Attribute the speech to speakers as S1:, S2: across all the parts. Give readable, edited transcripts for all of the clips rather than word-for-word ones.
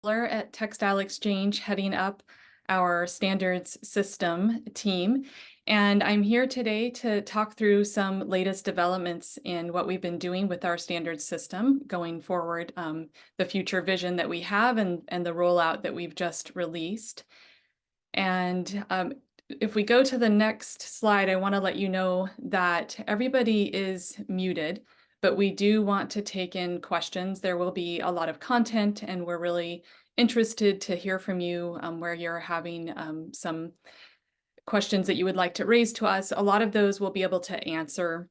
S1: at Textile Exchange, heading up our standards system team. And I'm here today to talk through some latest developments in what we've been doing with our standards system going forward, the future vision that we have and the rollout that we've just released. And if we go to the next slide, I want to let you know that everybody is muted, but we do want to take in questions. There will be a lot of content, and we're really interested to hear from you where you're having some questions that you would like to raise to us. A lot of those we'll be able to answer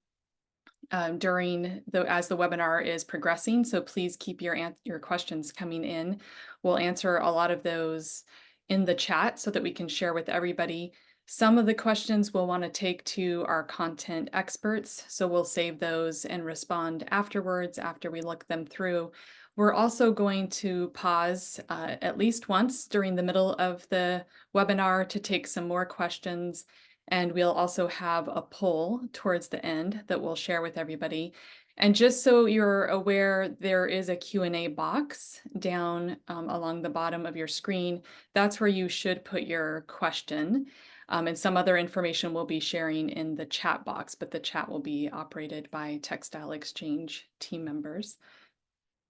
S1: as the webinar is progressing. So please keep your questions coming in. We'll answer a lot of those in the chat so that we can share with everybody. Some of the questions we'll want to take to our content experts, so we'll save those and respond afterwards after we look them through. We're also going to pause at least once during the middle of the webinar to take some more questions, and we'll also have a poll towards the end that we'll share with everybody. And just so you're aware, there is a Q&A box down along the bottom of your screen. That's where you should put your question. And some other information we'll be sharing in the chat box, but the chat will be operated by Textile Exchange team members.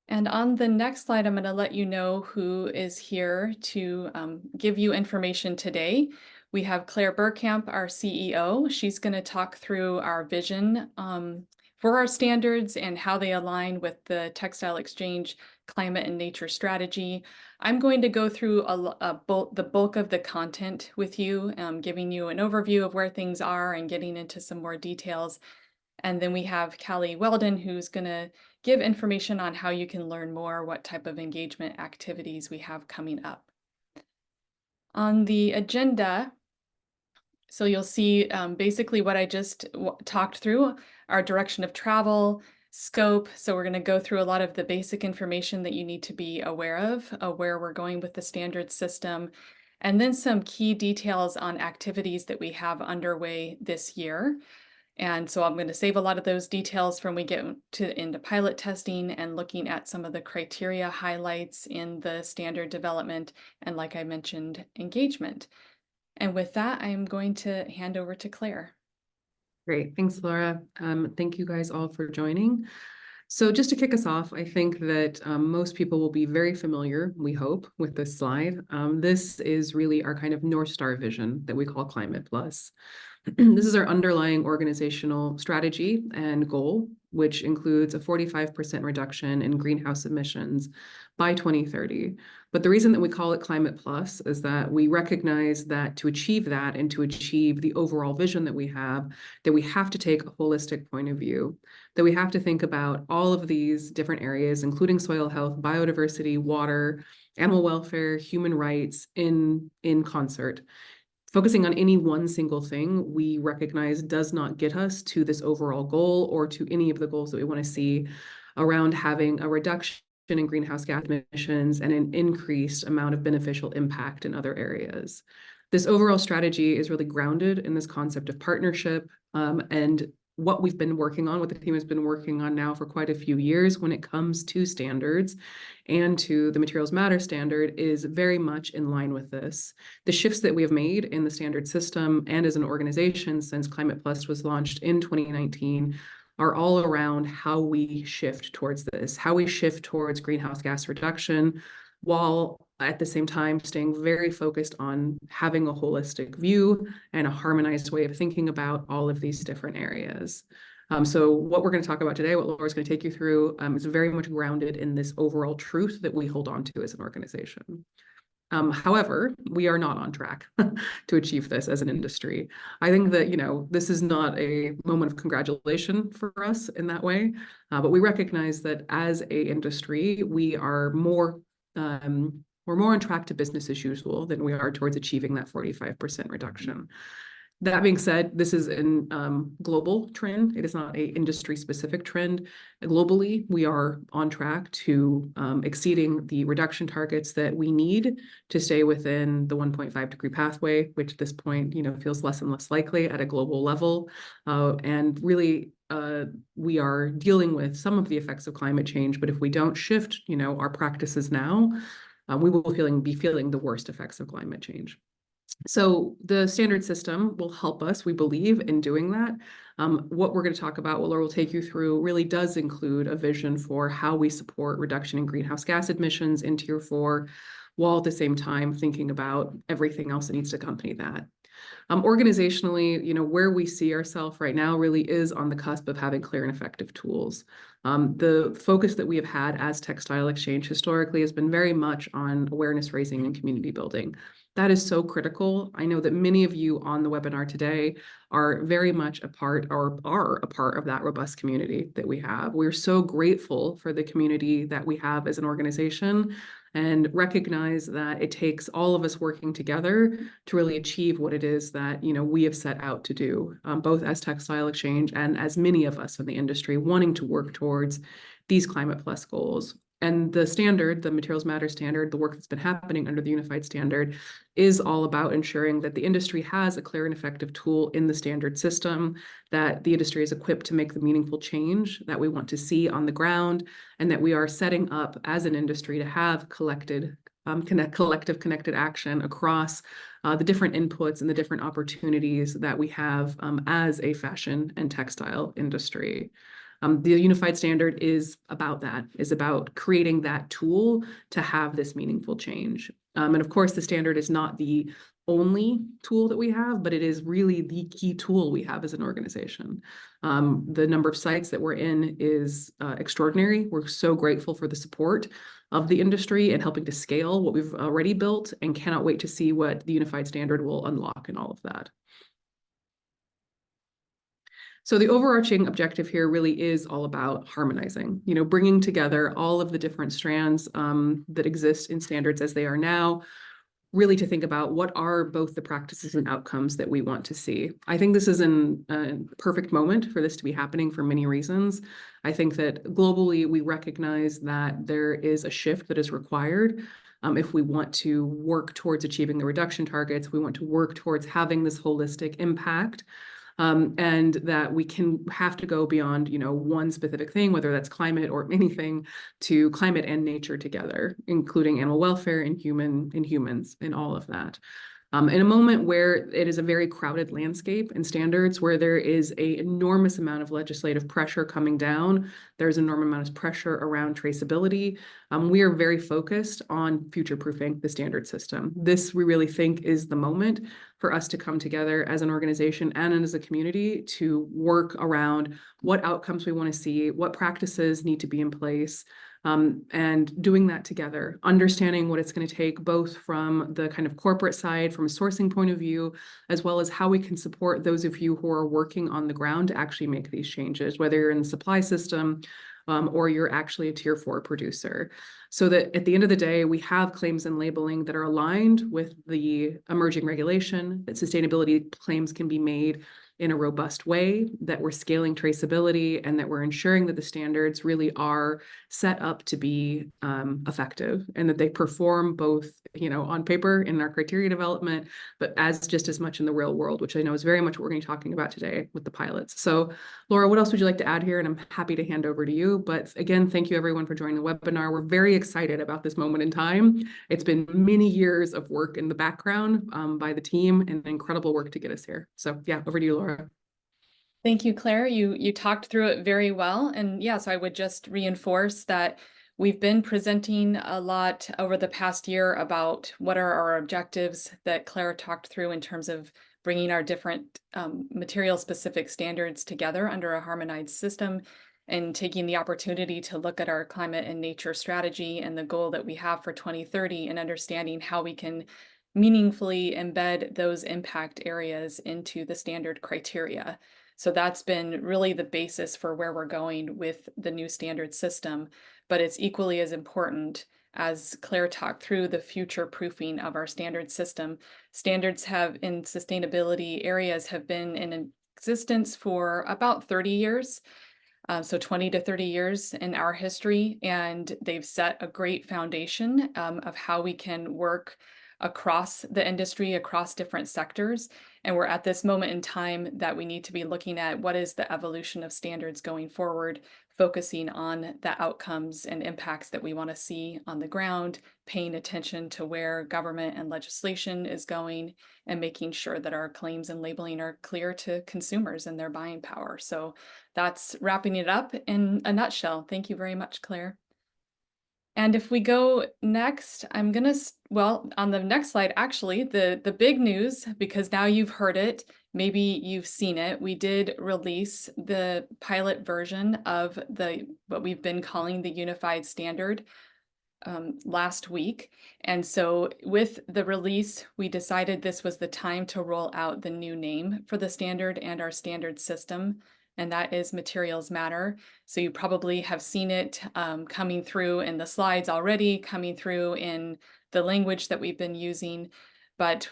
S1: And on the next slide, I'm going to let you know who is here to give you information today. We have Claire Burkamp, our CEO. She's going to talk through our vision for our standards and how they align with the Textile Exchange climate and nature strategy. I'm going to go through the bulk of the content with you, giving you an overview of where things are and getting into some more details. And then we have Callie Weldon, who's going to give information on how you can learn more, what type of engagement activities we have coming up. On the agenda, so you'll see basically what I just talked through, our direction of travel, scope. So we're going to go through a lot of the basic information that you need to be aware of where we're going with the standard system, and then some key details on activities that we have underway this year. And so I'm going to save a lot of those details from we get into pilot testing and looking at some of the criteria highlights in the standard development and, like I mentioned, engagement. And with that, I'm going to hand over to Claire.
S2: Great. Thanks, Laura. Thank you guys all for joining. So just to kick us off, I think that most people will be very familiar, we hope, with this slide. This is really our kind of North Star vision that we call Climate Plus. This is our underlying organizational strategy and goal, which includes a 45% reduction in greenhouse emissions by 2030. But the reason that we call it Climate Plus is that we recognize that to achieve that and to achieve the overall vision that we have to take a holistic point of view, that we have to think about all of these different areas, including soil health, biodiversity, water, animal welfare, human rights in concert. Focusing on any one single thing we recognize does not get us to this overall goal or to any of the goals that we want to see around having a reduction in greenhouse gas emissions and an increased amount of beneficial impact in other areas. This overall strategy is really grounded in this concept of partnership and what we've been working on, what the team has been working on now for quite a few years when it comes to standards and to the Materials Matter standard is very much in line with this. The shifts that we have made in the standard system and as an organization since Climate Plus was launched in 2019 are all around how we shift towards this, how we shift towards greenhouse gas reduction, while at the same time staying very focused on having a holistic view and a harmonized way of thinking about all of these different areas. So what we're going to talk about today, what Laura's going to take you through, is very much grounded in this overall truth that we hold on to as an organization. However, we are not on track to achieve this as an industry. I think that, this is not a moment of congratulation for us in that way, but we recognize that as a industry, we're more on track to business as usual than we are towards achieving that 45% reduction. That being said, this is a global trend. It is not an industry-specific trend. Globally, we are on track to exceeding the reduction targets that we need to stay within the 1.5-degree pathway, which at this point, feels less and less likely at a global level. And really, we are dealing with some of the effects of climate change. But if we don't shift, our practices now, we will be feeling the worst effects of climate change. So the standard system will help us, we believe, in doing that. What we're going to talk about, what Laura will take you through, really does include a vision for how we support reduction in greenhouse gas emissions in Tier 4, while at the same time thinking about everything else that needs to accompany that. Organizationally, where we see ourselves right now really is on the cusp of having clear and effective tools. The focus that we have had as Textile Exchange historically has been very much on awareness raising and community building. That is so critical. I know that many of you on the webinar today are very much a part or are a part of that robust community that we have. We're so grateful for the community that we have as an organization and recognize that it takes all of us working together to really achieve what it is that we have set out to do, both as Textile Exchange and as many of us in the industry wanting to work towards these Climate Plus goals. And the standard, the Materials Matter standard, the work that's been happening under the unified standard is all about ensuring that the industry has a clear and effective tool in the standard system, that the industry is equipped to make the meaningful change that we want to see on the ground, and that we are setting up as an industry to have collective connected action across the different inputs and the different opportunities that we have as a fashion and textile industry. The unified standard is about that, is about creating that tool to have this meaningful change. And of course, the standard is not the only tool that we have, but it is really the key tool we have as an organization. The number of sites that we're in is extraordinary. We're so grateful for the support of the industry and helping to scale what we've already built, and cannot wait to see what the unified standard will unlock in all of that. So the overarching objective here really is all about harmonizing, bringing together all of the different strands that exist in standards as they are now, really to think about what are both the practices and outcomes that we want to see. I think this is a perfect moment for this to be happening for many reasons. I think that globally we recognize that there is a shift that is required. If we want to work towards achieving the reduction targets, we want to work towards having this holistic impact. And that we have to go beyond, one specific thing, whether that's climate or anything, to climate and nature together, including animal welfare and humans and all of that. In a moment where it is a very crowded landscape and standards, where there is an enormous amount of legislative pressure coming down, there's an enormous amount of pressure around traceability. We are very focused on future-proofing the standard system. This, we really think, is the moment for us to come together as an organization and as a community to work around what outcomes we want to see, what practices need to be in place, and doing that together, understanding what it's going to take both from the kind of corporate side, from a sourcing point of view, as well as how we can support those of you who are working on the ground to actually make these changes, whether you're in the supply system or you're actually a Tier 4 producer. So that at the end of the day, we have claims and labeling that are aligned with the emerging regulation, that sustainability claims can be made in a robust way, that we're scaling traceability, and that we're ensuring that the standards really are set up to be effective, and that they perform both, on paper in our criteria development, but just as much in the real world, which I know is very much what we're going to be talking about today with the pilots. So Laura, what else would you like to add here? And I'm happy to hand over to you. But again, thank you everyone for joining the webinar. We're very excited about this moment in time. It's been many years of work in the background by the team, and incredible work to get us here. So yeah, over to you, Laura.
S1: Thank you, Claire. You talked through it very well. And yes, I would just reinforce that we've been presenting a lot over the past year about what are our objectives that Claire talked through in terms of bringing our different material-specific standards together under a harmonized system, and taking the opportunity to look at our climate and nature strategy and the goal that we have for 2030, and understanding how we can meaningfully embed those impact areas into the standard criteria. So that's been really the basis for where we're going with the new standard system. But it's equally as important, as Claire talked through, the future proofing of our standard system. Standards in sustainability areas have been in existence for about 30 years. So 20 to 30 years in our history, and they've set a great foundation of how we can work across the industry, across different sectors. And we're at this moment in time that we need to be looking at what is the evolution of standards going forward, focusing on the outcomes and impacts that we want to see on the ground, paying attention to where government and legislation is going, and making sure that our claims and labeling are clear to consumers and their buying power. So that's wrapping it up in a nutshell. Thank you very much, Claire. And if we go next, I'm gonna, well, on the next slide, actually, the big news, because now you've heard it, maybe you've seen it, we did release the pilot version of what we've been calling the Unified Standard last week. And so with the release, we decided this was the time to roll out the new name for the standard and our standard system, and that is Materials Matter. So you probably have seen it coming through in the slides already, coming through in the language that we've been using. But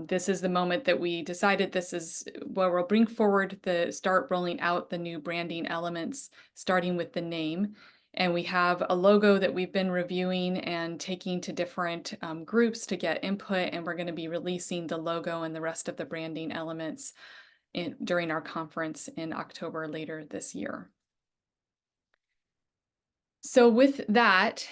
S1: this is the moment that we decided this is where we'll bring forward start rolling out the new branding elements, starting with the name. And we have a logo that we've been reviewing and taking to different groups to get input, and we're going to be releasing the logo and the rest of the branding elements during our conference in October later this year. So with that,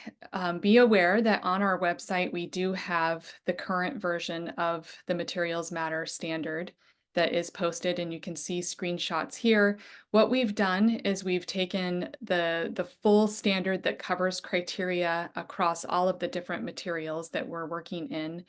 S1: be aware that on our website, we do have the current version of the Materials Matter standard that is posted, and you can see screenshots here. What we've done is we've taken the full standard that covers criteria across all of the different materials that we're working in.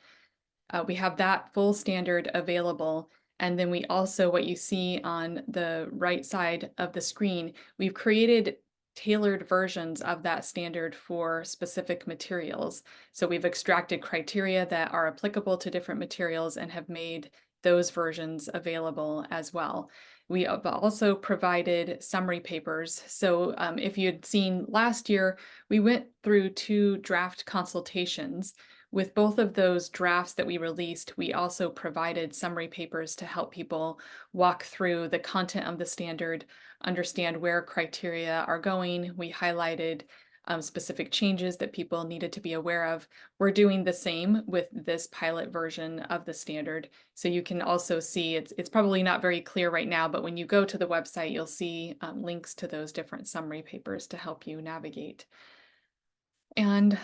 S1: We have that full standard available. And then we also, what you see on the right side of the screen, we've created tailored versions of that standard for specific materials. So we've extracted criteria that are applicable to different materials and have made those versions available as well. We have also provided summary papers. So if you had seen last year, we went through 2 draft consultations. With both of those drafts that we released, we also provided summary papers to help people walk through the content of the standard, understand where criteria are going. We highlighted specific changes that people needed to be aware of. We're doing the same with this pilot version of the standard. So you can also see, it's probably not very clear right now, but when you go to the website, you'll see links to those different summary papers to help you navigate. And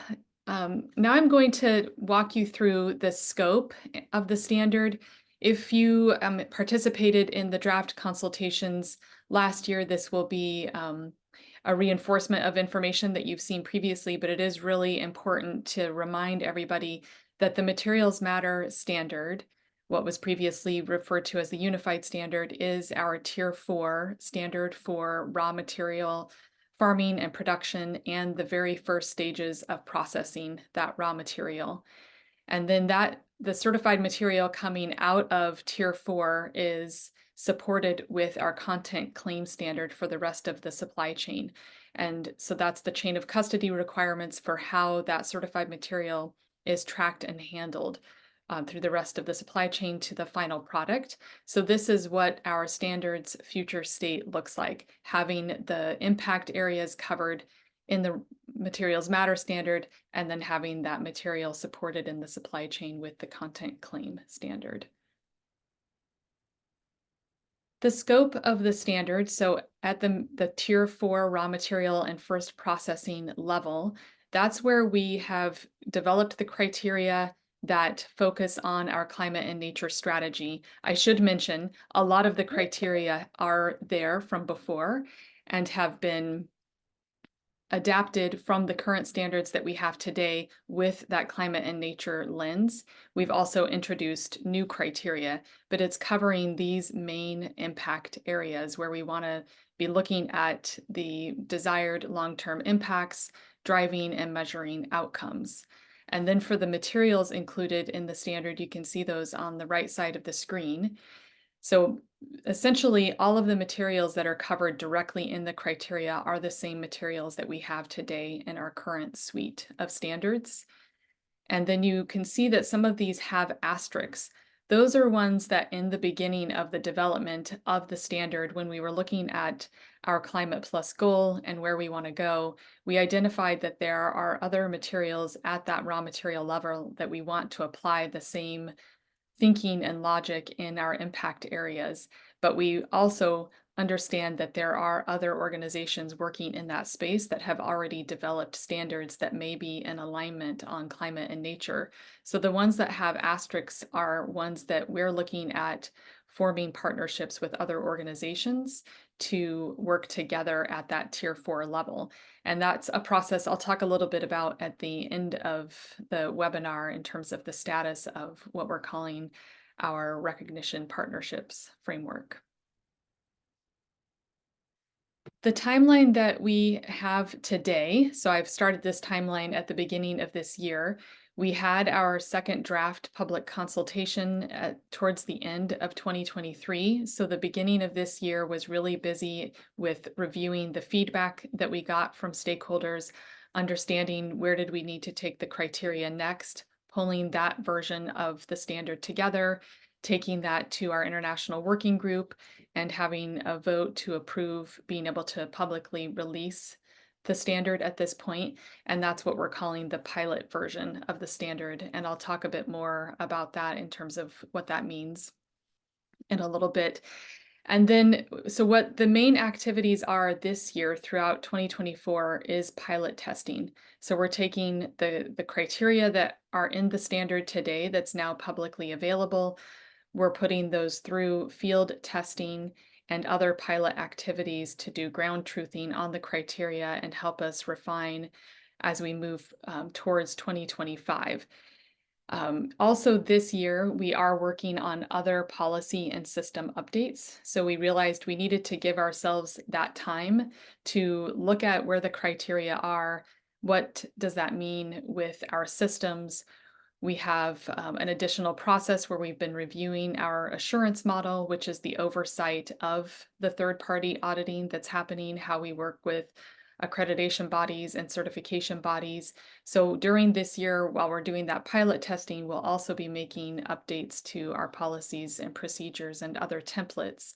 S1: now I'm going to walk you through the scope of the standard. If you participated in the draft consultations last year, this will be a reinforcement of information that you've seen previously, but it is really important to remind everybody that the Materials Matter standard, what was previously referred to as the Unified Standard, is our Tier 4 standard for raw material farming and production and the very first stages of processing that raw material. And then the certified material coming out of Tier 4 is supported with our content claim standard for the rest of the supply chain. And so that's the chain of custody requirements for how that certified material is tracked and handled through the rest of the supply chain to the final product. So this is what our standards future state looks like, having the impact areas covered in the Materials Matter standard, and then having that material supported in the supply chain with the content claim standard. The scope of the standard, so at the Tier 4 raw material and first processing level, that's where we have developed the criteria that focus on our climate and nature strategy. I should mention, a lot of the criteria are there from before and have been adapted from the current standards that we have today with that climate and nature lens. We've also introduced new criteria, but it's covering these main impact areas where we want to be looking at the desired long-term impacts, driving and measuring outcomes. And then for the materials included in the standard, you can see those on the right side of the screen. So essentially, all of the materials that are covered directly in the criteria are the same materials that we have today in our current suite of standards. And then you can see that some of these have asterisks. Those are ones that in the beginning of the development of the standard, when we were looking at our Climate Plus goal and where we want to go, we identified that there are other materials at that raw material level that we want to apply the same thinking and logic in our impact areas. But we also understand that there are other organizations working in that space that have already developed standards that may be in alignment on climate and nature. So the ones that have asterisks are ones that we're looking at forming partnerships with other organizations to work together at that tier 4 level. And that's a process I'll talk a little bit about at the end of the webinar in terms of the status of what we're calling our recognition partnerships framework. The timeline that we have today, so I've started this timeline at the beginning of this year. We had our second draft public consultation towards the end of 2023. So the beginning of this year was really busy with reviewing the feedback that we got from stakeholders, understanding where did we need to take the criteria next, pulling that version of the standard together, taking that to our international working group, and having a vote to approve being able to publicly release the standard at this point. And that's what we're calling the pilot version of the standard. And I'll talk a bit more about that in terms of what that means in a little bit. And then, so what the main activities are this year throughout 2024 is pilot testing. So we're taking the criteria that are in the standard today that's now publicly available. We're putting those through field testing and other pilot activities to do ground truthing on the criteria and help us refine as we move towards 2025. Also this year, we are working on other policy and system updates. So we realized we needed to give ourselves that time to look at where the criteria are. What does that mean with our systems? We have an additional process where we've been reviewing our assurance model, which is the oversight of the third-party auditing that's happening, how we work with accreditation bodies and certification bodies. So during this year, while we're doing that pilot testing, we'll also be making updates to our policies and procedures and other templates.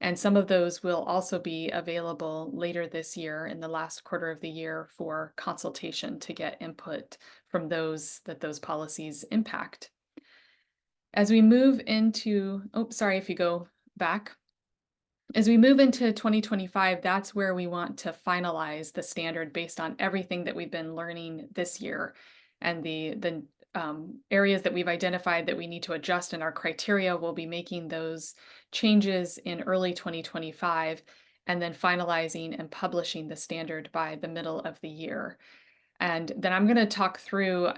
S1: And some of those will also be available later this year in the last quarter of the year for consultation to get input from those that those policies impact. As we move into, if you go back. As we move into 2025, that's where we want to finalize the standard based on everything that we've been learning this year and the areas that we've identified that we need to adjust in our criteria. We'll be making those changes in early 2025 and then finalizing and publishing the standard by the middle of the year. And then I'm going to talk through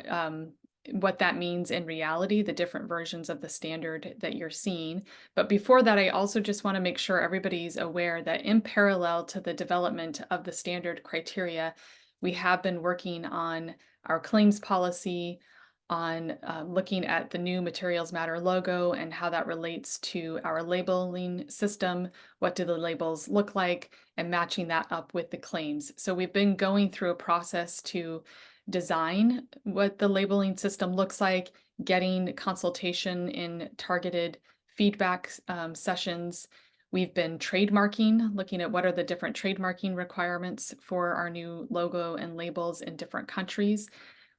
S1: what that means in reality, the different versions of the standard that you're seeing. But before that, I also just want to make sure everybody's aware that in parallel to the development of the standard criteria, we have been working on our claims policy, on looking at the new Materials Matter logo and how that relates to our labeling system. What do the labels look like, and matching that up with the claims. So we've been going through a process to design what the labeling system looks like, getting consultation in targeted feedback sessions. We've been trademarking, looking at what are the different trademarking requirements for our new logo and labels in different countries.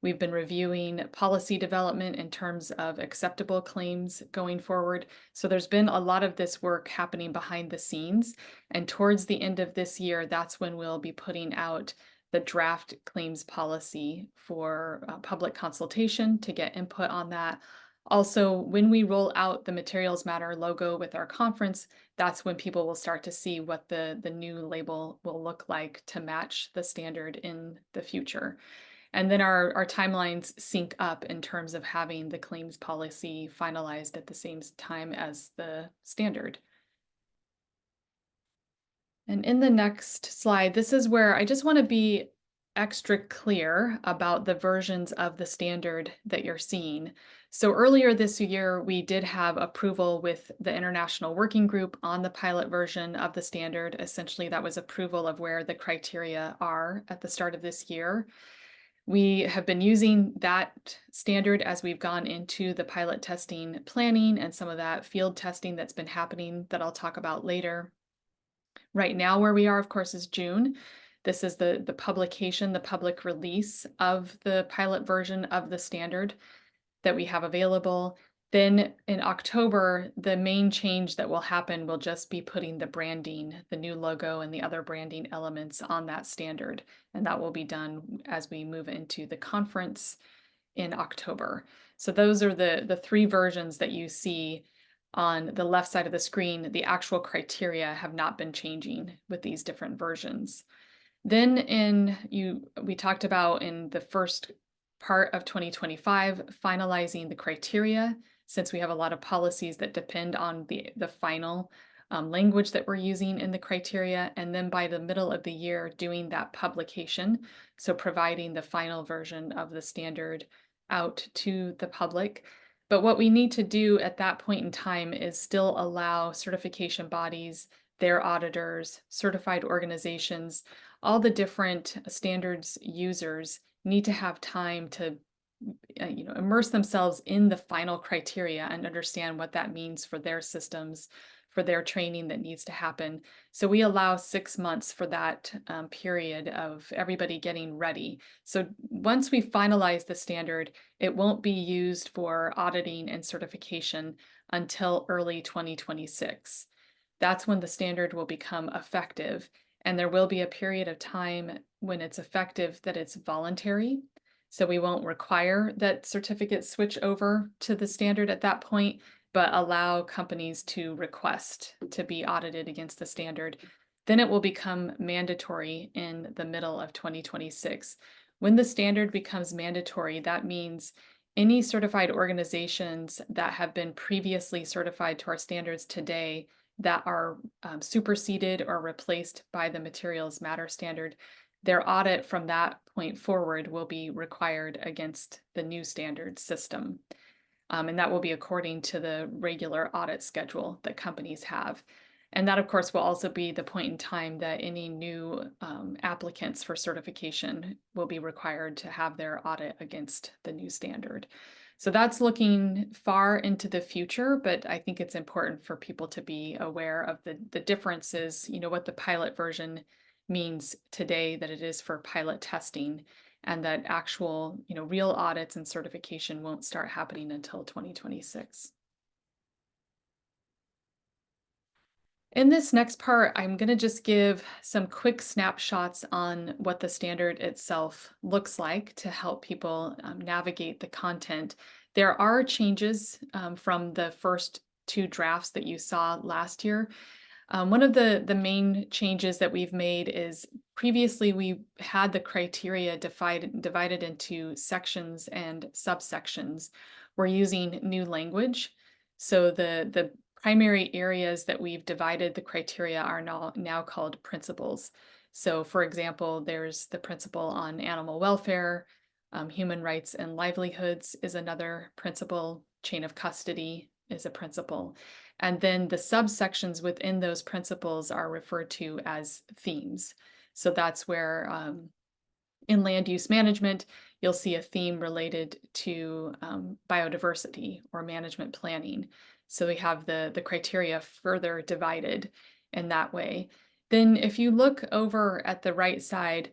S1: We've been reviewing policy development in terms of acceptable claims going forward. So there's been a lot of this work happening behind the scenes. And towards the end of this year, that's when we'll be putting out the draft claims policy for public consultation to get input on that. Also, when we roll out the Materials Matter logo with our conference, that's when people will start to see what the new label will look like to match the standard in the future. And then our timelines sync up in terms of having the claims policy finalized at the same time as the standard. And in the next slide, this is where I just want to be extra clear about the versions of the standard that you're seeing. So earlier this year, we did have approval with the International Working Group on the pilot version of the standard. Essentially, that was approval of where the criteria are at the start of this year. We have been using that standard as we've gone into the pilot testing planning and some of that field testing that's been happening that I'll talk about later. Right now, where we are, of course, is June. This is the publication, the public release of the pilot version of the standard that we have available. Then in October, the main change that will happen will just be putting the branding, the new logo and the other branding elements on that standard. And that will be done as we move into the conference in October. So those are the three versions that you see on the left side of the screen. The actual criteria have not been changing with these different versions. Then we talked about in the first part of 2025, finalizing the criteria, since we have a lot of policies that depend on the final language that we're using in the criteria. And then by the middle of the year, doing that publication. So providing the final version of the standard out to the public. But what we need to do at that point in time is still allow certification bodies, their auditors, certified organizations, all the different standards users need to have time to immerse themselves in the final criteria and understand what that means for their systems, for their training that needs to happen. So we allow 6 months for that period of everybody getting ready. So once we finalize the standard, it won't be used for auditing and certification until early 2026. That's when the standard will become effective. And there will be a period of time when it's effective that it's voluntary. So we won't require that certificates switch over to the standard at that point, but allow companies to request to be audited against the standard. Then it will become mandatory in the middle of 2026. When the standard becomes mandatory, that means any certified organizations that have been previously certified to our standards today that are superseded or replaced by the materials matter standard, their audit from that point forward will be required against the new standard system. And that will be according to the regular audit schedule that companies have. And that, of course, will also be the point in time that any new applicants for certification will be required to have their audit against the new standard. So that's looking far into the future, but I think it's important for people to be aware of the differences, what the pilot version means today that it is for pilot testing, and that actual, real audits and certification won't start happening until 2026. In this next part, I'm going to just give some quick snapshots on what the standard itself looks like to help people navigate the content. There are changes from the first two drafts that you saw last year. One of the main changes that we've made is previously we had the criteria divided into sections and subsections. We're using new language. So the primary areas that we've divided the criteria are now called principles. So for example, there's the principle on animal welfare, human rights and livelihoods is another principle, chain of custody is a principle. And then the subsections within those principles are referred to as themes. So that's where in land use management, you'll see a theme related to biodiversity or management planning. So we have the criteria further divided in that way. Then if you look over at the right side,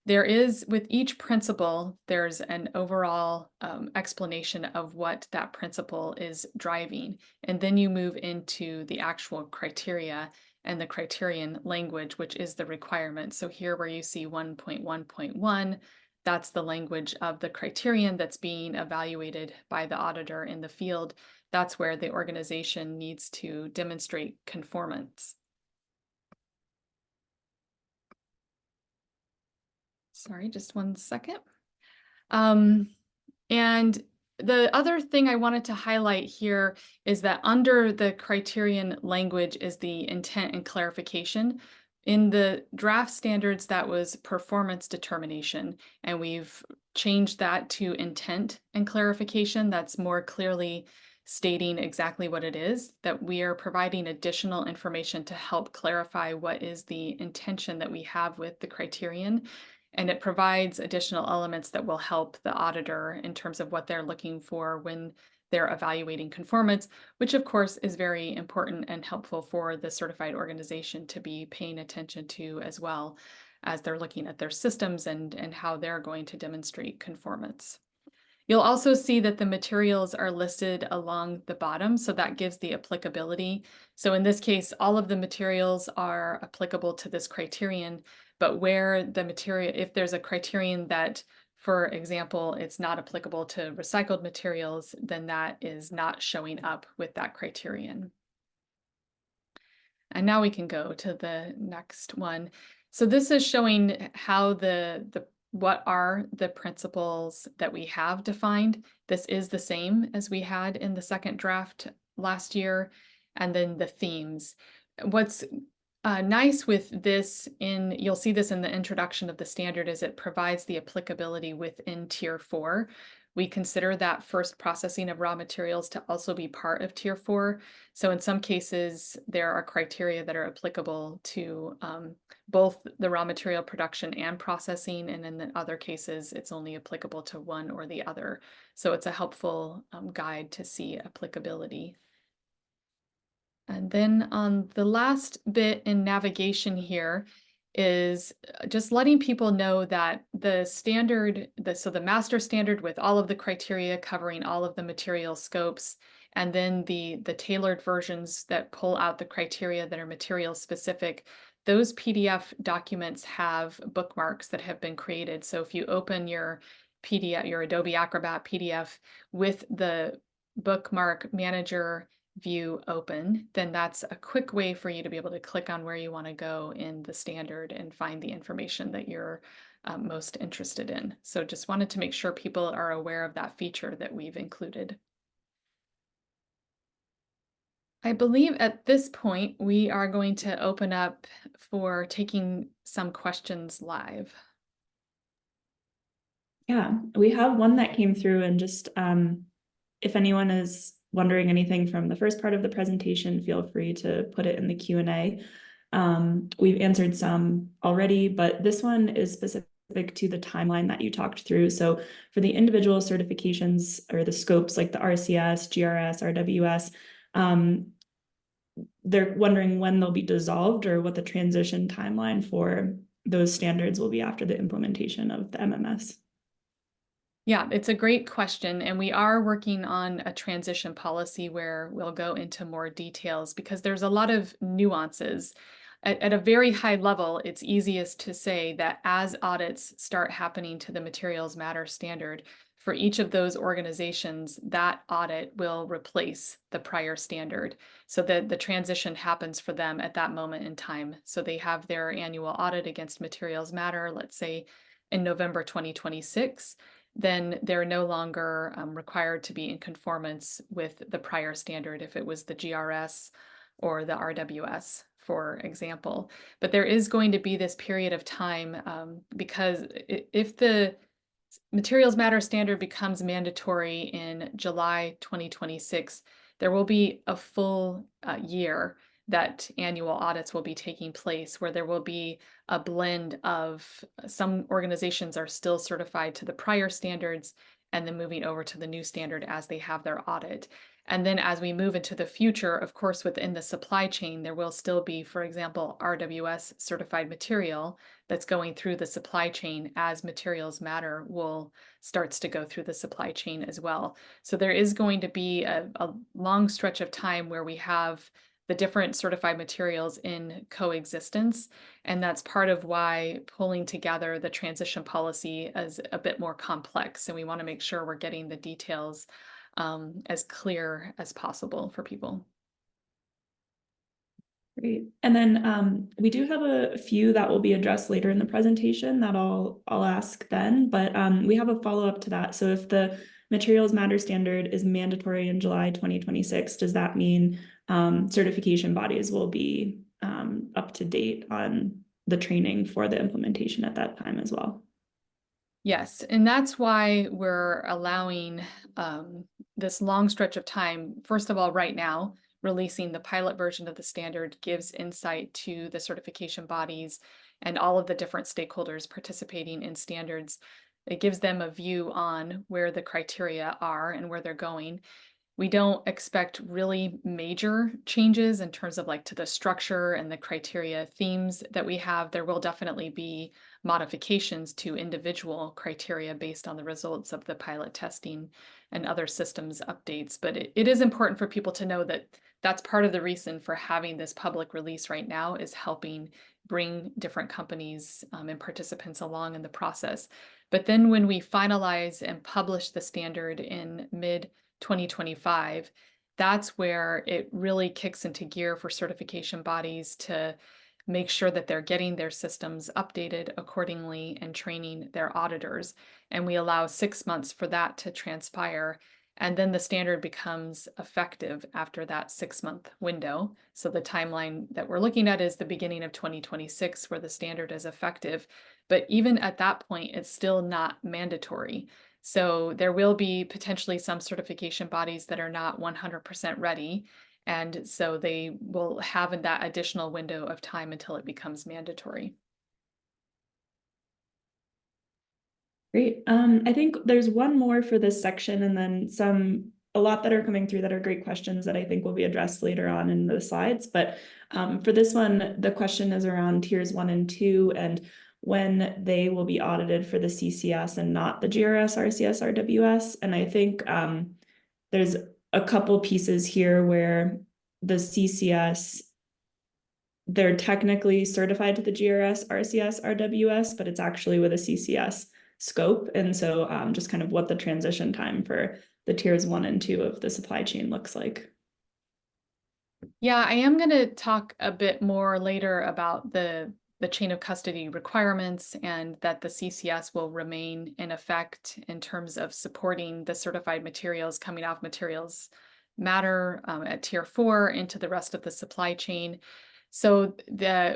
S1: there is, with each principle, there's an overall explanation of what that principle is driving. And then you move into the actual criteria and the criterion language, which is the requirement. So here where you see 1.1.1, that's the language of the criterion that's being evaluated by the auditor in the field. That's where the organization needs to demonstrate conformance. Sorry, just one second. And the other thing I wanted to highlight here is that under the criterion language is the intent and clarification. In the draft standards, that was performance determination, and we've changed that to intent and clarification. That's more clearly stating exactly what it is, that we are providing additional information to help clarify what is the intention that we have with the criterion. And it provides additional elements that will help the auditor in terms of what they're looking for when they're evaluating conformance, which of course is very important and helpful for the certified organization to be paying attention to as well as they're looking at their systems and how they're going to demonstrate conformance. You'll also see that the materials are listed along the bottom, so that gives the applicability. So in this case, all of the materials are applicable to this criterion, but where the material, if there's a criterion that, for example, it's not applicable to recycled materials, then that is not showing up with that criterion. And now we can go to the next one. So this is showing how what are the principles that we have defined. This is the same as we had in the second draft last year, and then the themes. What's nice with this, you'll see this in the introduction of the standard, is it provides the applicability within Tier 4. We consider that first processing of raw materials to also be part of Tier 4. So in some cases, there are criteria that are applicable to both the raw material production and processing, and in the other cases, it's only applicable to one or the other. So it's a helpful guide to see applicability. And then on the last bit in navigation here is just letting people know that the standard, so the master standard with all of the criteria covering all of the material scopes, and then the tailored versions that pull out the criteria that are material specific, those PDF documents have bookmarks that have been created. So if you open your PDF, your Adobe Acrobat PDF with the bookmark manager view open, then that's a quick way for you to be able to click on where you want to go in the standard and find the information that you're most interested in. So just wanted to make sure people are aware of that feature that we've included. I believe at this point we are going to open up for taking some questions live.
S3: Yeah, we have one that came through, and just if anyone is wondering anything from the first part of the presentation, feel free to put it in the Q&A. We've answered some already, but this one is specific to the timeline that you talked through. So for the individual certifications or the scopes like the RCS, GRS, RWS, they're wondering when they'll be dissolved or what the transition timeline for those standards will be after the implementation of the MMS.
S1: Yeah, it's a great question, and we are working on a transition policy where we'll go into more details because there's a lot of nuances. At a very high level, it's easiest to say that as audits start happening to the materials matter standard, for each of those organizations, that audit will replace the prior standard so that the transition happens for them at that moment in time. So they have their annual audit against materials matter, let's say in November 2026. Then they're no longer required to be in conformance with the prior standard if it was the GRS or the RWS, for example. But there is going to be this period of time because if the materials matter standard becomes mandatory in July 2026, there will be a full year that annual audits will be taking place where there will be a blend of some organizations are still certified to the prior standards and then moving over to the new standard as they have their audit. And then as we move into the future, of course, within the supply chain, there will still be, for example, RWS certified material that's going through the supply chain as materials matter starts to go through the supply chain as well. So there is going to be a long stretch of time where we have the different certified materials in coexistence. And that's part of why pulling together the transition policy is a bit more complex. And we want to make sure we're getting the details as clear as possible for people.
S3: Great. And then we do have a few that will be addressed later in the presentation that I'll ask then, but we have a follow-up to that. So if the materials matter standard is mandatory in July 2026, does that mean certification bodies will be up to date on the training for the implementation at that time as well?
S1: Yes, and that's why we're allowing this long stretch of time. First of all, right now, releasing the pilot version of the standard gives insight to the certification bodies and all of the different stakeholders participating in standards. It gives them a view on where the criteria are and where they're going. We don't expect really major changes in terms of like to the structure and the criteria themes that we have. There will definitely be modifications to individual criteria based on the results of the pilot testing and other systems updates. But it is important for people to know that that's part of the reason for having this public release right now, is helping bring different companies and participants along in the process. But then when we finalize and publish the standard in mid 2025, that's where it really kicks into gear for certification bodies to make sure that they're getting their systems updated accordingly and training their auditors. And we allow 6 months for that to transpire. And then the standard becomes effective after that 6-month window. So the timeline that we're looking at is the beginning of 2026, where the standard is effective. But even at that point, it's still not mandatory. So there will be potentially some certification bodies that are not 100% ready. And so they will have that additional window of time until it becomes mandatory.
S3: Great. I think there's one more for this section, and then a lot that are coming through that are great questions that I think will be addressed later on in the slides. But for this one, the question is around tiers 1 and 2 and when they will be audited for the CCS and not the GRS, RCS, RWS. And I think there's a couple pieces here where the CCS, they're technically certified to the GRS, RCS, RWS, but it's actually with a CCS scope. And so just kind of what the transition time for the tiers 1 and 2 of the supply chain looks like.
S1: Yeah, I am going to talk a bit more later about the chain of custody requirements, and that the CCS will remain in effect in terms of supporting the certified materials coming off materials matter at tier 4 into the rest of the supply chain. So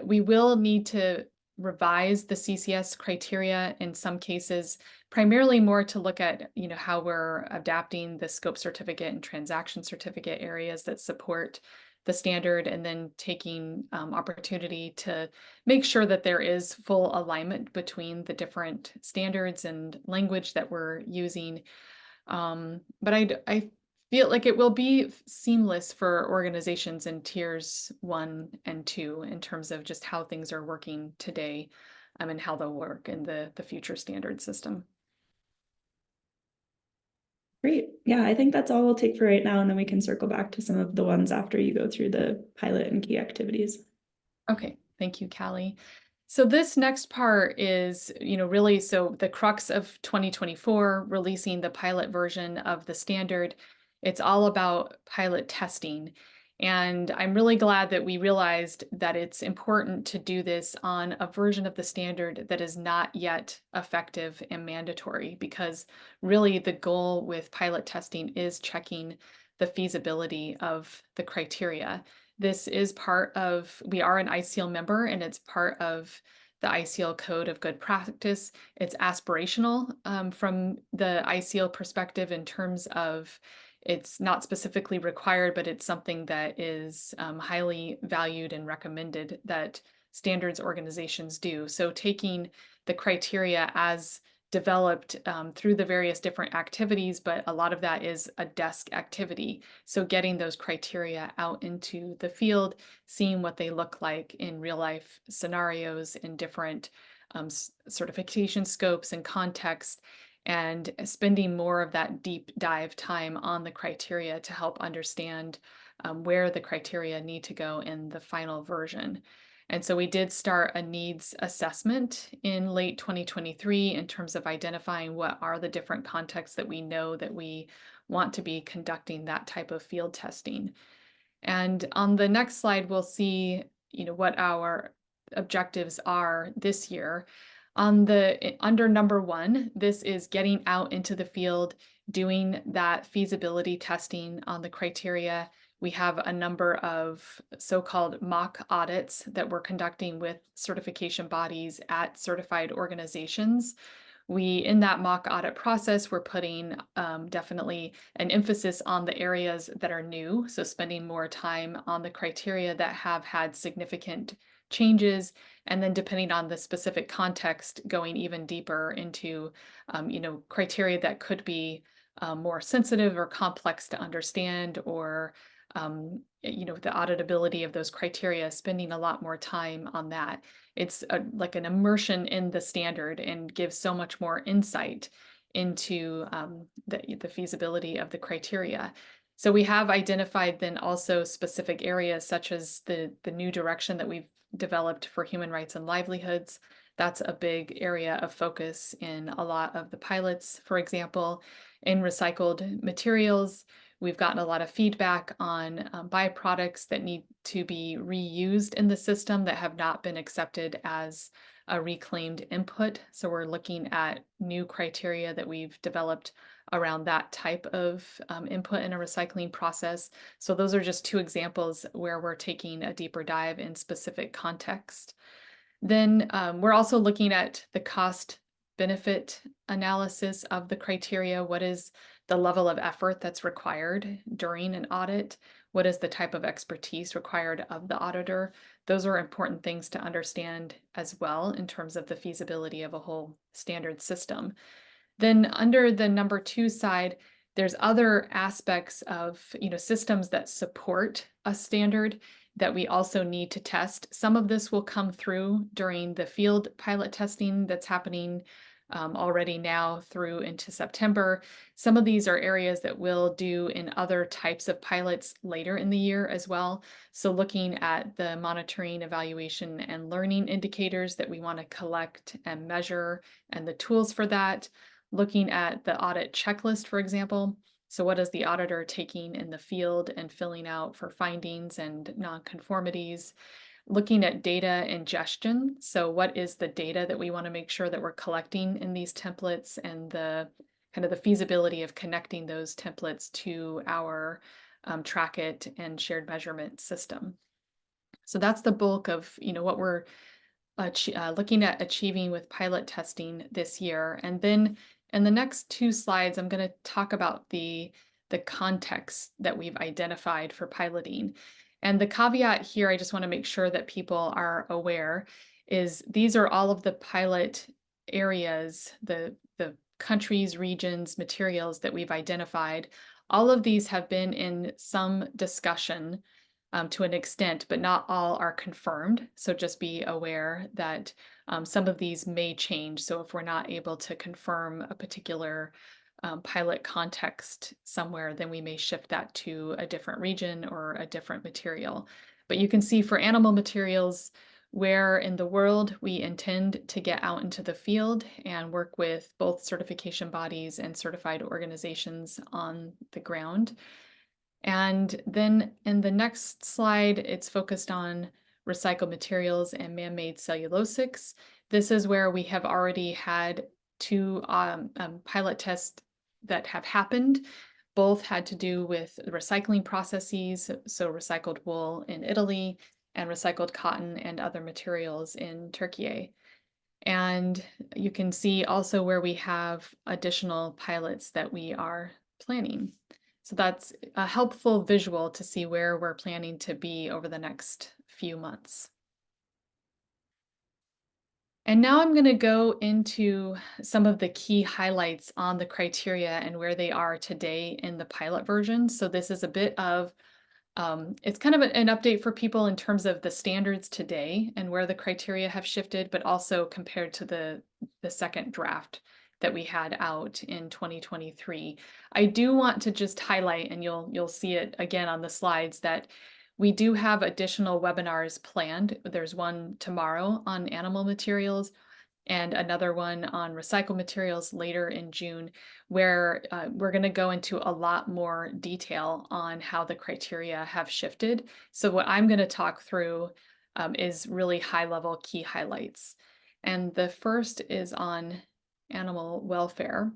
S1: we will need to revise the CCS criteria in some cases, primarily more to look at, how we're adapting the scope certificate and transaction certificate areas that support the standard, and then taking opportunity to make sure that there is full alignment between the different standards and language that we're using. But I feel like it will be seamless for organizations in tiers 1 and 2 in terms of just how things are working today, and how they'll work in the future standard system.
S3: Great. Yeah, I think that's all we'll take for right now, and then we can circle back to some of the ones after you go through the pilot and key activities.
S1: Okay, thank you, Callie. So this next part is, really, so the crux of 2024, releasing the pilot version of the standard. It's all about pilot testing. And I'm really glad that we realized that it's important to do this on a version of the standard that is not yet effective and mandatory, because really the goal with pilot testing is checking the feasibility of the criteria. This is we are an ICL member, and it's part of the ICL Code of Good Practice. It's aspirational from the ICL perspective in terms of it's not specifically required, but it's something that is highly valued and recommended that standards organizations do. So taking the criteria as developed through the various different activities, but a lot of that is a desk activity. So getting those criteria out into the field, seeing what they look like in real life scenarios in different certification scopes and context, and spending more of that deep dive time on the criteria to help understand where the criteria need to go in the final version. And so we did start a needs assessment in late 2023 in terms of identifying what are the different contexts that we know that we want to be conducting that type of field testing. And on the next slide, we'll see, what our objectives are this year. Under number 1, this is getting out into the field, doing that feasibility testing on the criteria. We have a number of so-called mock audits that we're conducting with certification bodies at certified organizations. In that mock audit process, we're putting definitely an emphasis on the areas that are new. So spending more time on the criteria that have had significant changes, and then depending on the specific context, going even deeper into, criteria that could be more sensitive or complex to understand, or the auditability of those criteria, spending a lot more time on that. It's like an immersion in the standard and gives so much more insight into the feasibility of the criteria. So we have identified then also specific areas such as the new direction that we've developed for human rights and livelihoods. That's a big area of focus in a lot of the pilots. For example, in recycled materials, we've gotten a lot of feedback on byproducts that need to be reused in the system that have not been accepted as a reclaimed input. So we're looking at new criteria that we've developed around that type of input in a recycling process. So those are just two examples where we're taking a deeper dive in specific context. Then we're also looking at the cost benefit analysis of the criteria. What is the level of effort that's required during an audit? What is the type of expertise required of the auditor? Those are important things to understand as well in terms of the feasibility of a whole standard system. Then under the number 2 side, there's other aspects of systems that support a standard that we also need to test. Some of this will come through during the field pilot testing that's happening already now through into September. Some of these are areas that we'll do in other types of pilots later in the year as well. So looking at the monitoring, evaluation, and learning indicators that we want to collect and measure and the tools for that. Looking at the audit checklist, for example. So what is the auditor taking in the field and filling out for findings and nonconformities? Looking at data ingestion. So what is the data that we want to make sure that we're collecting in these templates, and the kind of the feasibility of connecting those templates to our track it and shared measurement system. So that's the bulk of what we're looking at achieving with pilot testing this year. And then in the next 2 slides, I'm going to talk about the context that we've identified for piloting. And the caveat here, I just want to make sure that people are aware, is these are all of the pilot areas, the countries, regions, materials that we've identified. All of these have been in some discussion to an extent, but not all are confirmed. So just be aware that some of these may change. So if we're not able to confirm a particular pilot context somewhere, then we may shift that to a different region or a different material. But you can see for animal materials, where in the world we intend to get out into the field and work with both certification bodies and certified organizations on the ground. And then in the next slide, it's focused on recycled materials and man-made cellulosics. This is where we have already had 2 pilot tests that have happened. Both had to do with recycling processes, so recycled wool in Italy and recycled cotton and other materials in Turkey. And you can see also where we have additional pilots that we are planning. So that's a helpful visual to see where we're planning to be over the next few months. And now I'm going to go into some of the key highlights on the criteria and where they are today in the pilot version. So this is a bit of, it's kind of an update for people in terms of the standards today and where the criteria have shifted, but also compared to the second draft that we had out in 2023. I do want to just highlight, and you'll see it again on the slides, that we do have additional webinars planned. There's one tomorrow on animal materials and another one on recycled materials later in June, where we're going to go into a lot more detail on how the criteria have shifted. So what I'm going to talk through is really high-level key highlights. And the first is on animal welfare.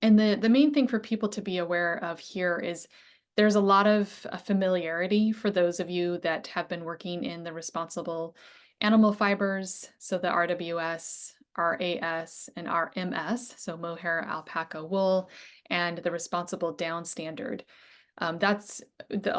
S1: And the main thing for people to be aware of here is there's a lot of familiarity for those of you that have been working in the responsible animal fibers, so the RWS, RAS, and RMS, so mohair, alpaca, wool, and the responsible down standard. A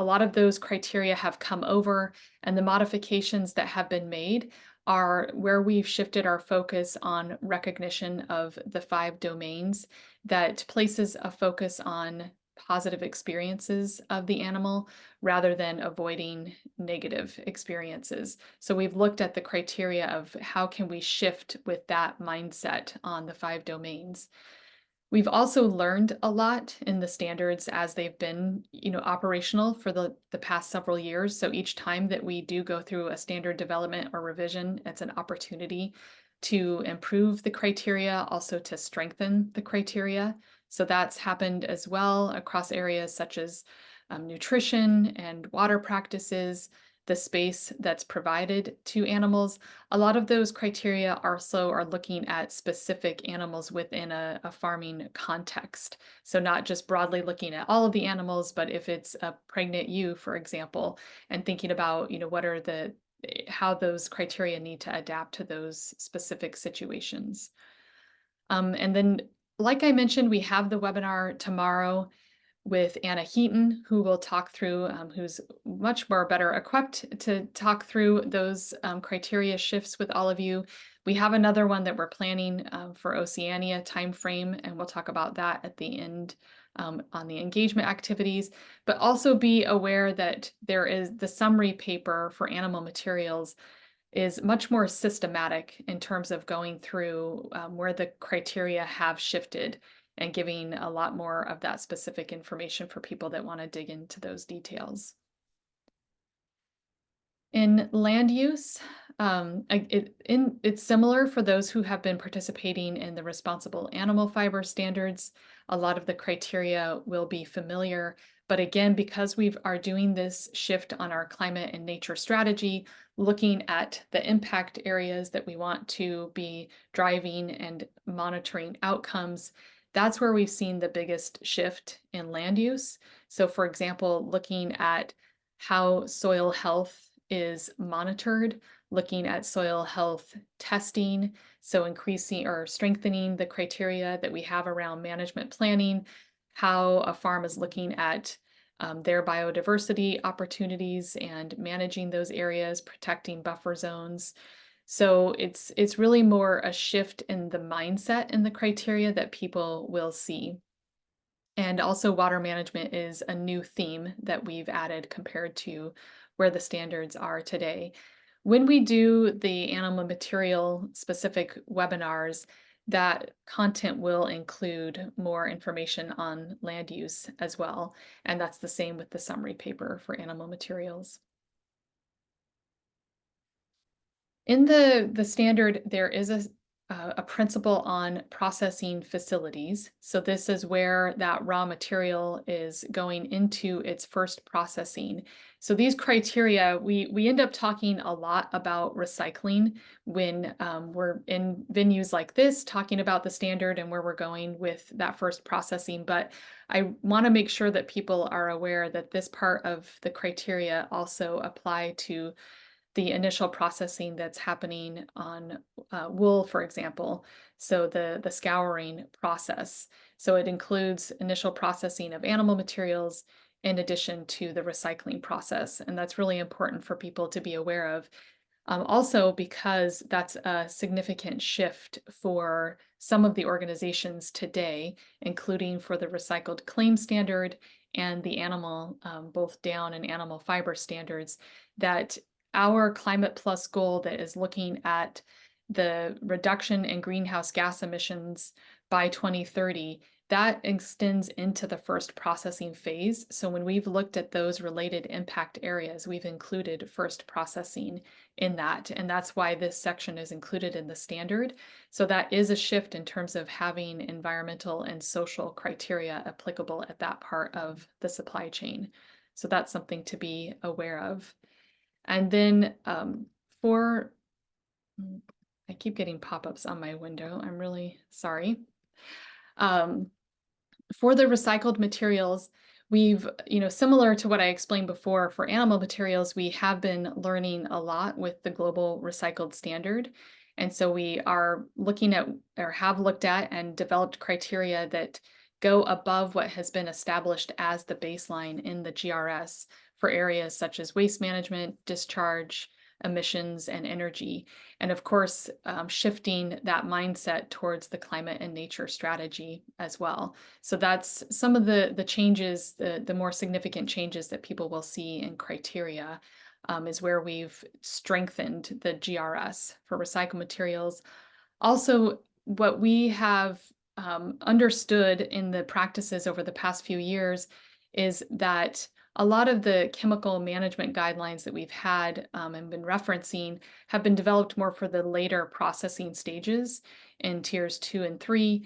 S1: lot of those criteria have come over, and the modifications that have been made are where we've shifted our focus on recognition of the 5 domains that places a focus on positive experiences of the animal rather than avoiding negative experiences. So we've looked at the criteria of how can we shift with that mindset on the 5 domains. We've also learned a lot in the standards as they've been, operational for the past several years. So each time that we do go through a standard development or revision, it's an opportunity to improve the criteria, also to strengthen the criteria. So that's happened as well across areas such as nutrition and water practices, the space that's provided to animals. A lot of those criteria also are looking at specific animals within a farming context. So not just broadly looking at all of the animals, but if it's a pregnant ewe, for example, and thinking about, what are how those criteria need to adapt to those specific situations. And then, like I mentioned, we have the webinar tomorrow with Anna Heaton, who will talk through, who's much more better equipped to talk through those criteria shifts with all of you. We have another one that we're planning for Oceania timeframe, and we'll talk about that at the end on the engagement activities. But also be aware that there is the summary paper for animal materials is much more systematic in terms of going through where the criteria have shifted and giving a lot more of that specific information for people that want to dig into those details. In land use, it's similar for those who have been participating in the responsible animal fiber standards. A lot of the criteria will be familiar, but again, because we are doing this shift on our climate and nature strategy, looking at the impact areas that we want to be driving and monitoring outcomes, that's where we've seen the biggest shift in land use. So for example, looking at how soil health is monitored, looking at soil health testing, so increasing or strengthening the criteria that we have around management planning, how a farm is looking at their biodiversity opportunities and managing those areas, protecting buffer zones. So it's really more a shift in the mindset and the criteria that people will see. And also water management is a new theme that we've added compared to where the standards are today. When we do the animal material specific webinars, that content will include more information on land use as well. And that's the same with the summary paper for animal materials. In the standard, there is a principle on processing facilities. So this is where that raw material is going into its first processing. So these criteria, we end up talking a lot about recycling when we're in venues like this, talking about the standard and where we're going with that first processing. But I want to make sure that people are aware that this part of the criteria also apply to the initial processing that's happening on wool, for example. So the scouring process. So it includes initial processing of animal materials in addition to the recycling process. And that's really important for people to be aware of. Also because that's a significant shift for some of the organizations today, including for the recycled claim standard and the animal, both down and animal fiber standards, that our Climate Plus goal that is looking at the reduction in greenhouse gas emissions by 2030, that extends into the first processing phase. So when we've looked at those related impact areas, we've included first processing in that. And that's why this section is included in the standard. So that is a shift in terms of having environmental and social criteria applicable at that part of the supply chain. So that's something to be aware of. And then I keep getting pop-ups on my window. I'm really sorry. For the recycled materials, we've, similar to what I explained before, for animal materials, we have been learning a lot with the global recycled standard. And so we are looking at, or have looked at and developed criteria that go above what has been established as the baseline in the GRS for areas such as waste management, discharge, emissions and energy. And of course, shifting that mindset towards the climate and nature strategy as well. So that's some of the changes, the more significant changes that people will see in criteria, is where we've strengthened the GRS for recycled materials. Also, what we have understood in the practices over the past few years is that a lot of the chemical management guidelines that we've had and been referencing have been developed more for the later processing stages in tiers 2 and 3,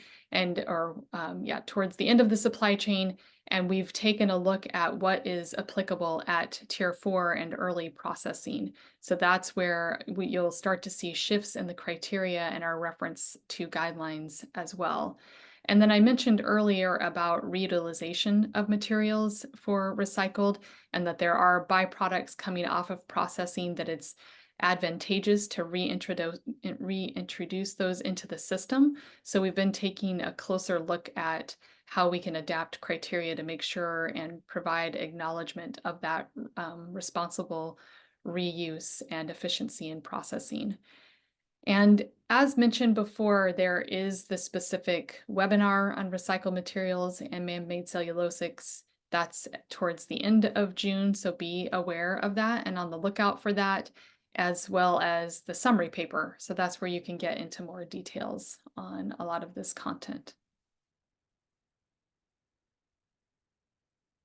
S1: towards the end of the supply chain. And we've taken a look at what is applicable at tier 4 and early processing. So that's where you'll start to see shifts in the criteria and our reference to guidelines as well. And then I mentioned earlier about reutilization of materials for recycled, and that there are byproducts coming off of processing that it's advantageous to reintroduce those into the system. So we've been taking a closer look at how we can adapt criteria to make sure and provide acknowledgement of that responsible reuse and efficiency in processing. And as mentioned before, there is the specific webinar on recycled materials and man-made cellulosics. That's towards the end of June, so be aware of that and on the lookout for that, as well as the summary paper. So that's where you can get into more details on a lot of this content.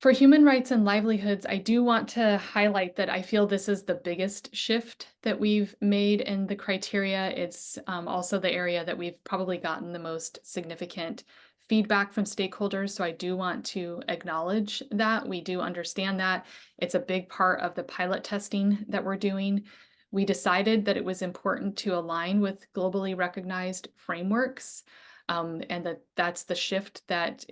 S1: For human rights and livelihoods, I do want to highlight that I feel this is the biggest shift that we've made in the criteria. It's also the area that we've probably gotten the most significant feedback from stakeholders. So I do want to acknowledge that. We do understand that. It's a big part of the pilot testing that we're doing. We decided that it was important to align with globally recognized frameworks, and that's the shift that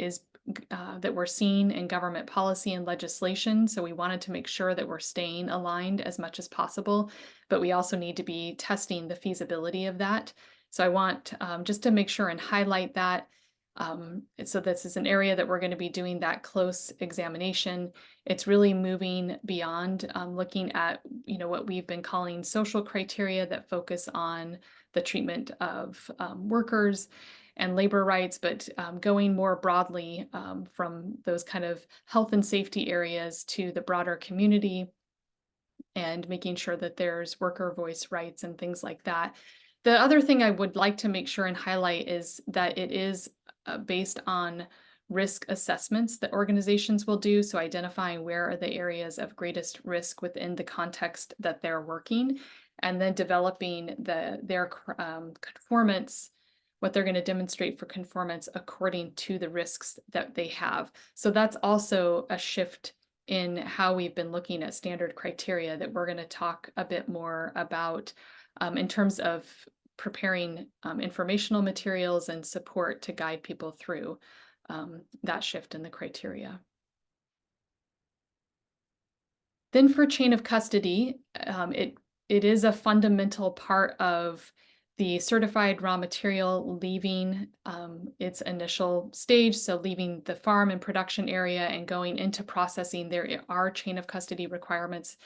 S1: we're seeing in government policy and legislation. So we wanted to make sure that we're staying aligned as much as possible, but we also need to be testing the feasibility of that. So I want just to make sure and highlight that. So this is an area that we're going to be doing that close examination. It's really moving beyond looking at what we've been calling social criteria that focus on the treatment of workers and labor rights, but going more broadly from those kind of health and safety areas to the broader community, and making sure that there's worker voice rights and things like that. The other thing I would like to make sure and highlight is that it is based on risk assessments that organizations will do. So identifying where are the areas of greatest risk within the context that they're working, and then developing their conformance, what they're going to demonstrate for conformance according to the risks that they have. So that's also a shift in how we've been looking at standard criteria that we're going to talk a bit more about in terms of preparing informational materials and support to guide people through that shift in the criteria. Then for chain of custody, it is a fundamental part of the certified raw material leaving its initial stage, so leaving the farm and production area and going into processing. There are chain of custody requirements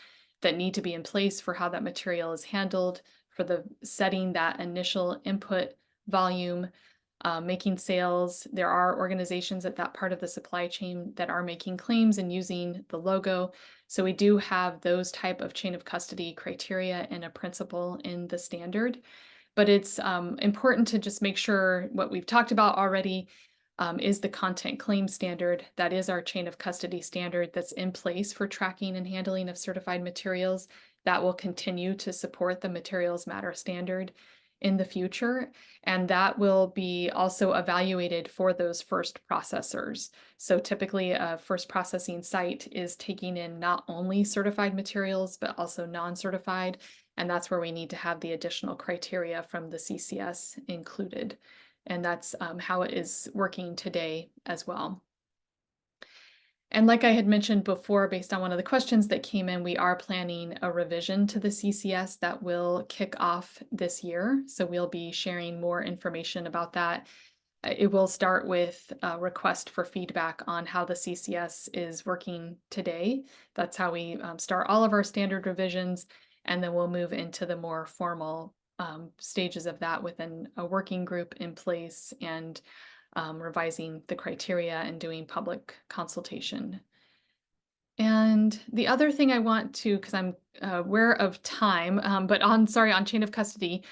S1: that need to be in place for how that material is handled, for the setting that initial input volume, making sales. There are organizations at that part of the supply chain that are making claims and using the logo. So we do have those type of chain of custody criteria and a principle in the standard. But it's important to just make sure what we've talked about already is the content claim standard. That is our chain of custody standard that's in place for tracking and handling of certified materials. That will continue to support the materials matter standard in the future, and that will be also evaluated for those first processors. So typically a first processing site is taking in not only certified materials, but also non-certified, and that's where we need to have the additional criteria from the CCS included. And that's how it is working today as well. And like I had mentioned before, based on one of the questions that came in, we are planning a revision to the CCS that will kick off this year. So we'll be sharing more information about that. It will start with a request for feedback on how the CCS is working today. That's how we start all of our standard revisions. and then we'll move into the more formal stages of that within a working group in place and revising the criteria and doing public consultation. And the other thing I want to, because I'm aware of time, but on chain of custody,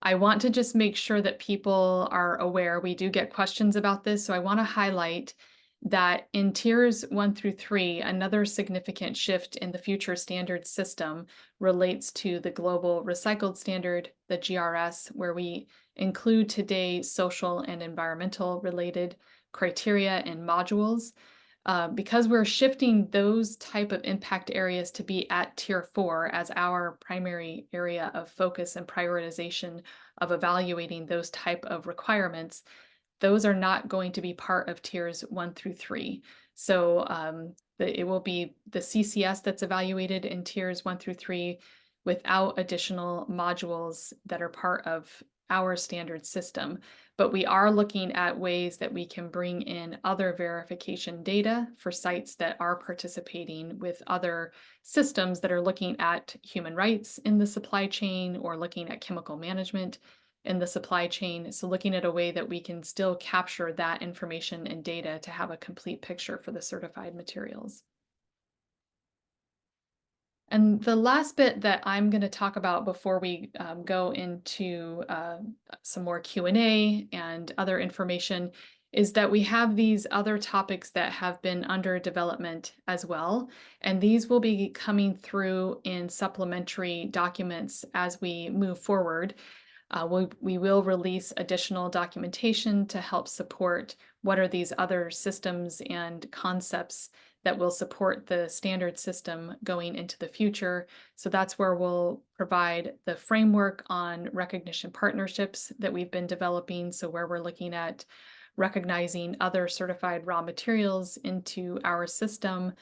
S1: I want to just make sure that people are aware. We do get questions about this, so I want to highlight that in tiers 1 through 3, another significant shift in the future standard system relates to the global recycled standard, the GRS, where we include today social and environmental related criteria and modules. Because we're shifting those type of impact areas to be at tier 4 as our primary area of focus and prioritization of evaluating those type of requirements, those are not going to be part of tiers 1 through 3. So it will be the CCS that's evaluated in tiers 1 through 3 without additional modules that are part of our standard system. But we are looking at ways that we can bring in other verification data for sites that are participating with other systems that are looking at human rights in the supply chain or looking at chemical management in the supply chain. So looking at a way that we can still capture that information and data to have a complete picture for the certified materials. And the last bit that I'm going to talk about before we go into some more Q&A and other information is that we have these other topics that have been under development as well. And these will be coming through in supplementary documents as we move forward. We will release additional documentation to help support what are these other systems and concepts that will support the standard system going into the future. So that's where we'll provide the framework on recognition partnerships that we've been developing. So where we're looking at recognizing other certified raw materials into our system.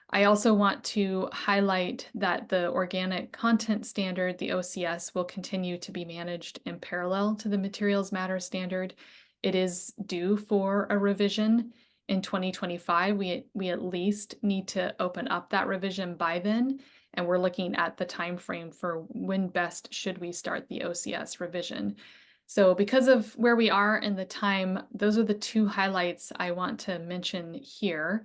S1: I also want to highlight that the organic content standard, the OCS, will continue to be managed in parallel to the materials matter standard. It is due for a revision in 2025. We at least need to open up that revision by then, and we're looking at the time frame for when best should we start the OCS revision. So because of where we are in the time, those are the two highlights I want to mention here.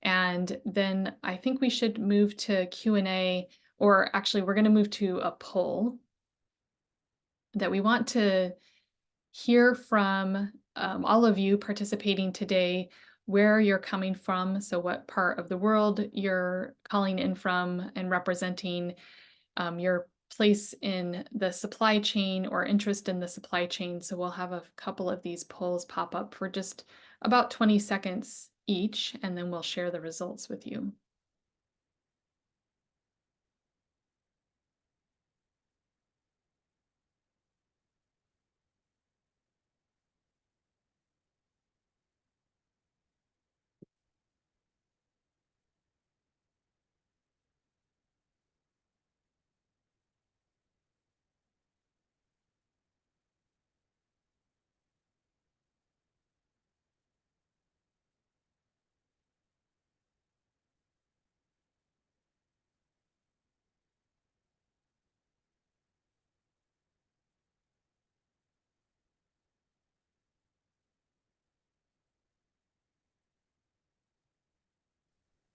S1: And then I think we should move to Q&A, or actually we're going to move to a poll that we want to hear from all of you participating today, where you're coming from, so what part of the world you're calling in from and representing, your place in the supply chain or interest in the supply chain. So we'll have a couple of these polls pop up for just about 20 seconds each, and then we'll share the results with you.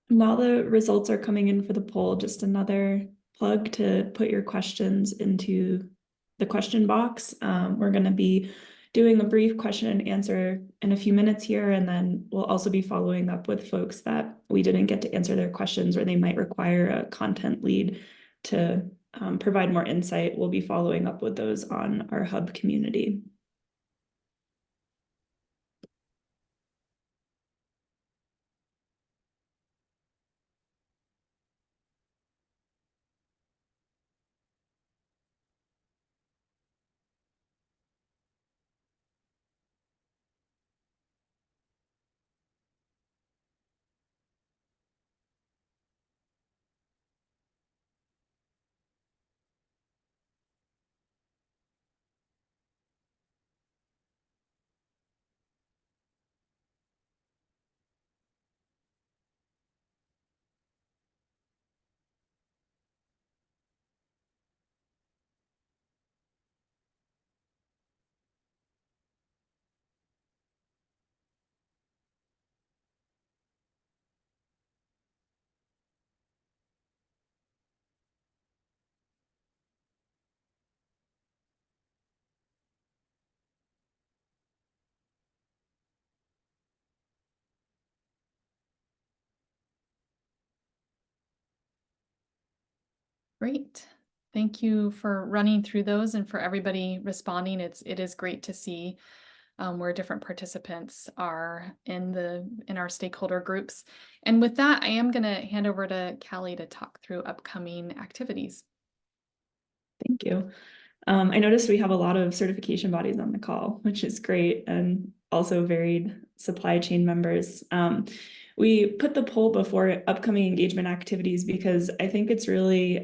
S3: While the results are coming in for the poll, just another plug to put your questions into the question box. We're going to be doing a brief question and answer in a few minutes here, and then we'll also be following up with folks that we didn't get to answer their questions or they might require a content lead to provide more insight. We'll be following up with those on our hub community.
S1: Great. Thank you for running through those and for everybody responding. It is great to see where different participants are in our stakeholder groups. And with that, I am going to hand over to Callie to talk through upcoming activities.
S3: Thank you. I noticed we have a lot of certification bodies on the call, which is great, and also varied supply chain members. We put the poll before upcoming engagement activities because I think it's really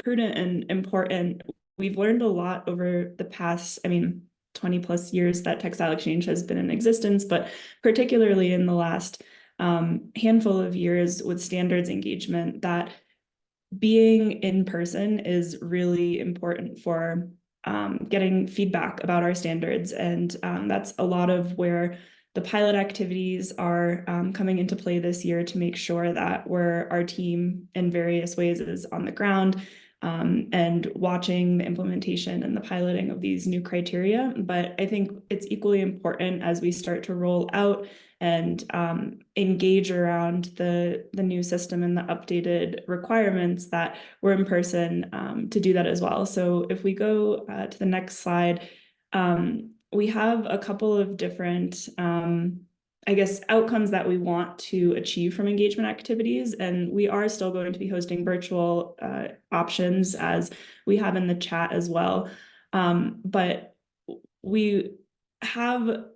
S3: prudent and important. We've learned a lot over the past, 20 plus years that Textile Exchange has been in existence, but particularly in the last handful of years with standards engagement, that being in person is really important for getting feedback about our standards. And that's a lot of where the pilot activities are coming into play this year to make sure that our team in various ways is on the ground and watching the implementation and the piloting of these new criteria. But I think it's equally important as we start to roll out and engage around the new system and the updated requirements that we're in person to do that as well. So if we go to the next slide, we have a couple of different outcomes that we want to achieve from engagement activities. And we are still going to be hosting virtual options as we have in the chat as well. But we have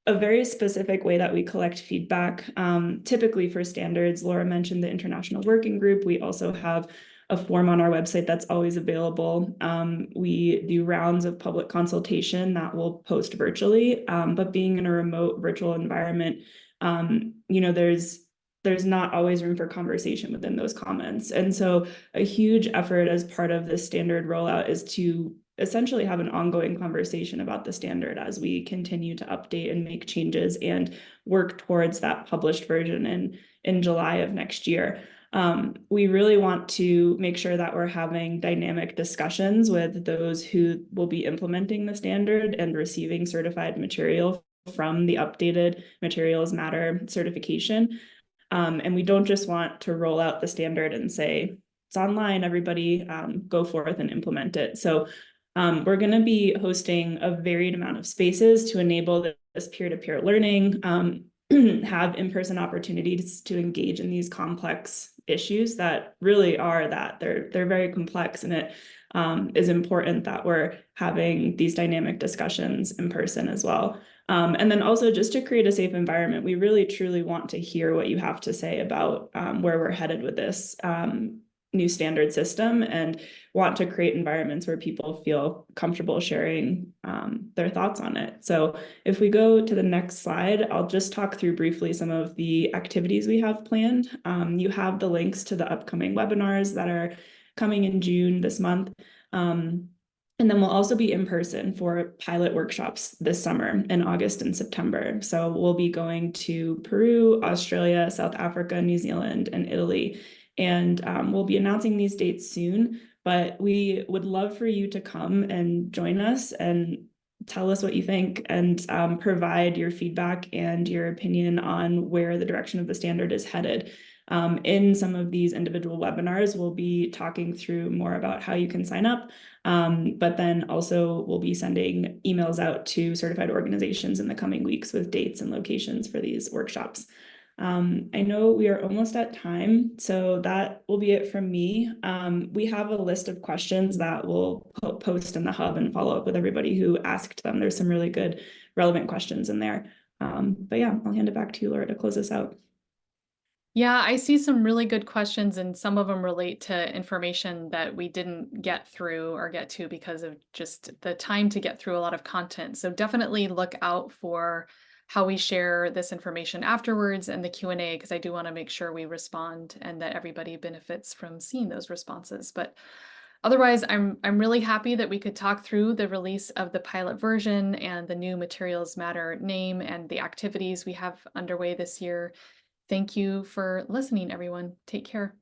S3: a very specific way that we collect feedback. Typically for standards, Laura mentioned the International Working Group. We also have a form on our website that's always available. We do rounds of public consultation that we'll post virtually, but being in a remote virtual environment, there's not always room for conversation within those comments. And so a huge effort as part of this standard rollout is to essentially have an ongoing conversation about the standard as we continue to update and make changes and work towards that published version in July of next year. We really want to make sure that we're having dynamic discussions with those who will be implementing the standard and receiving certified material from the updated Materials Matter certification. And we don't just want to roll out the standard and say, it's online, everybody go forth and implement it. So we're going to be hosting a varied amount of spaces to enable this peer-to-peer learning, have in-person opportunities to engage in these complex issues that really are that they're very complex, and it is important that we're having these dynamic discussions in person as well. And then also just to create a safe environment, we really truly want to hear what you have to say about where we're headed with this new standard system, and want to create environments where people feel comfortable sharing their thoughts on it. So if we go to the next slide, I'll just talk through briefly some of the activities we have planned. You have the links to the upcoming webinars that are coming in June this month. And then we'll also be in person for pilot workshops this summer in August and September. So we'll be going to Peru, Australia, South Africa, New Zealand, and Italy. And we'll be announcing these dates soon, but we would love for you to come and join us and tell us what you think, and provide your feedback and your opinion on where the direction of the standard is headed. In some of these individual webinars, we'll be talking through more about how you can sign up, but then also we'll be sending emails out to certified organizations in the coming weeks with dates and locations for these workshops. I know we are almost at time, so that will be it from me. We have a list of questions that we'll post in the hub and follow up with everybody who asked them. There's some really good relevant questions in there. But yeah, I'll hand it back to you, Laura, to close us out.
S1: Yeah, I see some really good questions, and some of them relate to information that we didn't get through or get to because of just the time to get through a lot of content. So definitely look out for how we share this information afterwards and the Q&A, because I do want to make sure we respond and that everybody benefits from seeing those responses. But otherwise, I'm really happy that we could talk through the release of the pilot version and the new Materials Matter name and the activities we have underway this year. Thank you for listening, everyone. Take care.